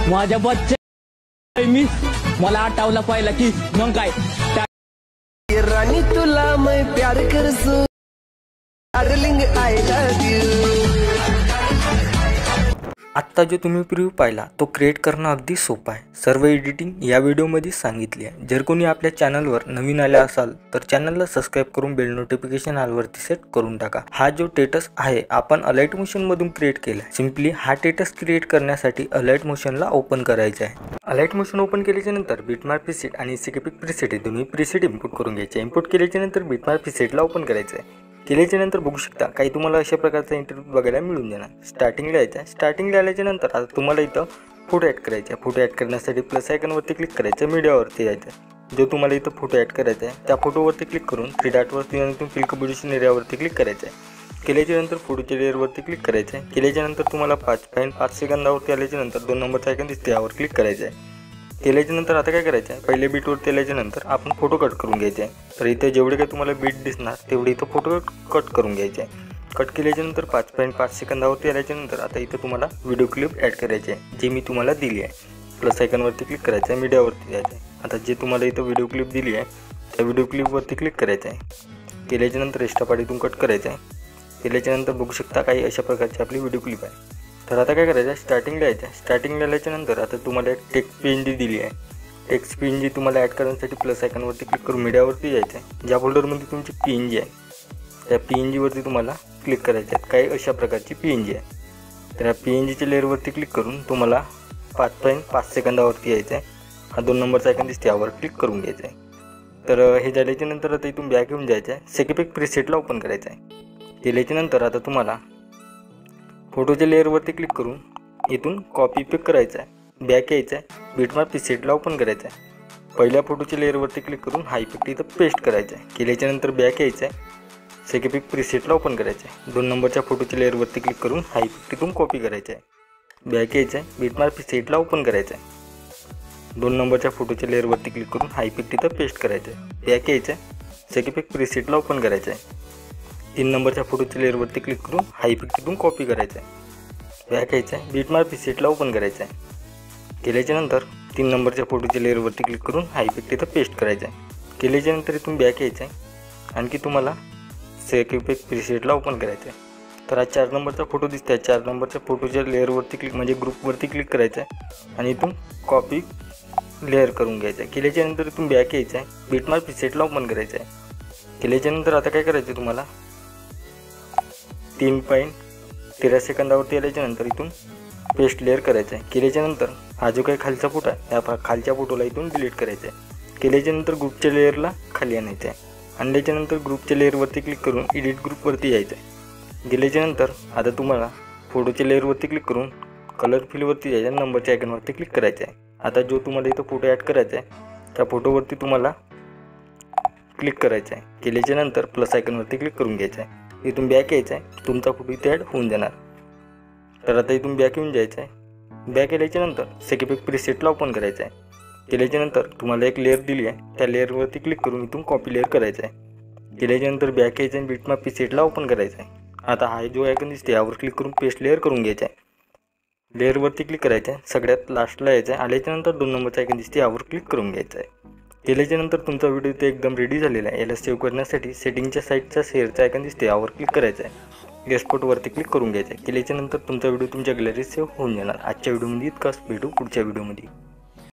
माझ्या बच्चा मी मला आठवला पाहिला की मग काय रानी तुला मैं प्यार करसू डार्लिंग आय लव यू। आत्ता जो तुम्ही प्रिव्ह्यू पाहिला तो क्रिएट करणं अगदी सोपं आहे। सर्व एडिटिंग या व्हिडिओमध्ये सांगितली आहे। जर कोणी आपल्या चॅनलवर नवीन आले असाल तर चॅनलला सबस्क्राइब करून बेल नोटिफिकेशन ऑलवरती सेट करून टाका। हा जो टेटस आहे आपण अलाइट मोशन मधून क्रिएट केला आहे। सिंपली हा टेटस क्रिएट करण्यासाठी अलाइट मोशनला ओपन करायचे आहे। अलाइट मोशन ओपन केल्याच्या नंतर बिटमार्क प्रीसेट आणि सिकेपिक प्रीसेट हे दोन्ही प्रीसेट इम्पोर्ट करून घ्यायचे। इम्पोर्ट केल्याच्या नंतर बिटमार्क प्रीसेटला ओपन करायचं आहे। केल्याच्या नंतर बघू शकता काही तुम्हाला अशा प्रकारचा इंटरव्ह्यू बघायला मिळून जाणार। स्टार्टिंगला यायचं आहे। स्टार्टिंगला आल्याच्या नंतर आता तुम्हाला इथं फोटो ॲड करायचे आहे। फोटो ॲड करण्यासाठी प्लस आयकॉनवरती क्लिक करायचं, मीडियावरती जायचं। जो तुम्हाला इथं फोटो ॲड करायचा आहे त्या फोटोवरती क्लिक करून थ्री डॉटवरती आणि फिल कंपोजिशन एरियावरती क्लिक करायचं आहे। केल्याच्या नंतर फोटोच्या लेअरवरती क्लिक करायचं आहे। केल्याच्या नंतर तुम्हाला 5 सेकंदावरती आल्याच्या नंतर 2 नंबरचा आयकॉन दिसते यावर क्लिक करायचं आहे। केल्याच्या नंतर आता काय करायचं आहे, पहिले बीटवरती आल्याच्या नंतर आपण फोटो कट करून घ्यायचे आहे। तर इथे जेवढे काही तुम्हाला बीट दिसणार तेवढे इथं फोटो कट करून घ्यायचे आहे। कट केल्याच्या नंतर 5 सेकंदावरती आल्याच्या नंतर आता इथं तुम्हाला व्हिडिओ क्लिप ॲड करायची आहे जी मी तुम्हाला दिली आहे। प्लस आयकॉनवरती क्लिक करायचं आहे, मीडियावरती जायचं आहे। आता जे तुम्हाला इथं व्हिडिओ क्लिप दिली आहे त्या व्हिडिओ क्लिपवरती क्लिक करायचं आहे। केल्याच्या नंतर एक्स्ट्रा पार्ट इथून कट करायचं आहे। केल्याच्या नंतर बघू शकता काही अशा प्रकारची आपली व्हिडिओ क्लिप आहे। तर आता काय करायचं आहे, स्टार्टिंगला यायचं आहे। स्टार्टिंगला आल्याच्या नंतर आता तुम्हाला एक टेक्स्ट पीएनजी दिली आहे। टेक्स्ट पीएनजी तुम्हाला ॲड करण्यासाठी प्लस आयकॉनवरती क्लिक करून मीडियावरती जायचं आहे। ज्या फोल्डरमध्ये तुमची पीएनजी आहे त्या पीएनजीवरती तुम्हाला क्लिक करायचं आहे। काही अशा प्रकारची पीएनजी आहे। तर या पीएनजीच्या लेअरवरती क्लिक करून तुम्हाला 5 सेकंदावरती यायचं आहे। हा 2 नंबरचा आयकॉन दिसते यावर क्लिक करून घ्यायचं आहे। तर हे झाल्याच्या नंतर आता इथून बॅक येऊन जायचं आहे। सिकेपिक प्रीसेटला ओपन करायचं आहे। केल्याच्या नंतर आता तुम्हाला फोटोच्या लेअरवरती क्लिक करून इथून कॉपी पेस्ट करायचं आहे। बॅक यायचं आहे, बिटमार्क प्रीसेटला ओपन करायचं आहे। पहिल्या फोटोच्या लेअरवरती क्लिक करून हा इफेक्ट इथं पेस्ट करायचा आहे। केल्याच्या नंतर बॅक यायचं आहे, सिकेपिक प्रीसेटला ओपन करायचं आहे। 2 नंबरच्या फोटोच्या लेअरवरती क्लिक करून हा इफेक्ट इथून कॉपी करायचा आहे। बॅक यायचं आहे, बिटमार्क प्रीसेटला ओपन करायचं आहे। 2 नंबरच्या फोटोच्या लेअरवरती क्लिक करून हा इफेक्ट इथं पेस्ट करायचा आहे। बॅक यायचं आहे, सिकेपिक प्रीसेटला ओपन करायचं आहे। 3 नंबरच्या फोटोच्या लेअरवरती क्लिक करून हा इफेक्ट इथून कॉपी करायचा आहे। बॅक यायचं आहे, बिटमार्क प्रीसेटला ओपन करायचं आहे। केल्याच्या नंतर 3 नंबरच्या फोटोच्या लेअरवरती क्लिक करून हा इफेक्ट इथं पेस्ट करायचा आहे। केल्याच्या नंतर इथून बॅक यायचं आहे, आणखी तुम्हाला सिकेपिक प्रीसेटला ओपन करायचं आहे। तर हा 4 नंबरचा फोटो दिसत आहे। 4 नंबरच्या फोटोच्या लेअरवरती क्लिक म्हणजे ग्रुपवरती क्लिक करायचं आहे आणि इथून कॉपी लेअर करून घ्यायचं आहे। केल्याच्या नंतर इथून बॅक यायचं आहे, बिटमार्क प्रीसेटला ओपन करायचं आहे। केल्याच्या नंतर आता काय करायचं आहे, तुम्हाला 3.13 सेकंदावरती आल्याच्या नंतर इथून पेस्ट लेअर करायचं आहे। केल्याच्या नंतर हा जो काही खालचा फोटो आहे त्या खालच्या फोटोला इथून डिलीट करायचं आहे। केल्याच्या नंतर ग्रुपच्या लेअरला खाली आणायचं आहे। आणल्याच्या नंतर ग्रुपच्या लेअरवरती क्लिक करून एडिट ग्रुपवरती यायचं आहे। गेल्याच्या नंतर आता तुम्हाला फोटोच्या लेअरवरती क्लिक करून कलर फिलवरती जायचं आहे, नंबरच्या आयकॉनवरती क्लिक करायचं आहे। आता जो तुम्हाला इथं फोटो ॲड करायचा आहे त्या फोटोवरती तुम्हाला क्लिक करायचं आहे। केल्याच्या नंतर प्लस आयकॉनवरती क्लिक करून घ्यायचं आहे। इथून बॅक यायचं आहे, तुमचा फोटो इथे ॲड होऊन जाणार। तर आता इथून बॅक येऊन जायचं आहे। बॅक यायच्या नंतर सिकेपिक प्रीसेटला ओपन करायचं आहे। केल्याच्या नंतर तुम्हाला एक लेअर दिली आहे त्या लेअरवरती क्लिक करून इथून कॉपी लेअर करायचं आहे। केल्याच्या नंतर बॅक यायचं आणि बिटमार्क प्रीसेटला ओपन करायचं आहे। आता हा जो आयकॉन दिसते यावर क्लिक करून पेस्ट लेअर करून घ्यायचा आहे। लेअरवरती क्लिक करायचं आहे, सगळ्यात लास्टला यायचं आहे। आल्याच्या नंतर 2 नंबरचा आयकॉन दिसते यावर क्लिक करून घ्यायचं आहे। केल्याच्या नंतर तुमचा व्हिडिओ इथे एकदम रेडी झालेला आहे। याला सेव्ह करण्यासाठी सेटिंगच्या साईडचा शेअरचा आयकॉन दिसते यावर क्लिक करायचं आहे। एक्सपोर्टवरती क्लिक करून घ्यायचं आहे। केल्याच्या नंतर तुमचा व्हिडिओ तुमच्या गॅलरीत सेव्ह होऊन जाणार। आजच्या व्हिडिओमध्ये इतकाच, भेटू पुढच्या व्हिडिओमध्ये।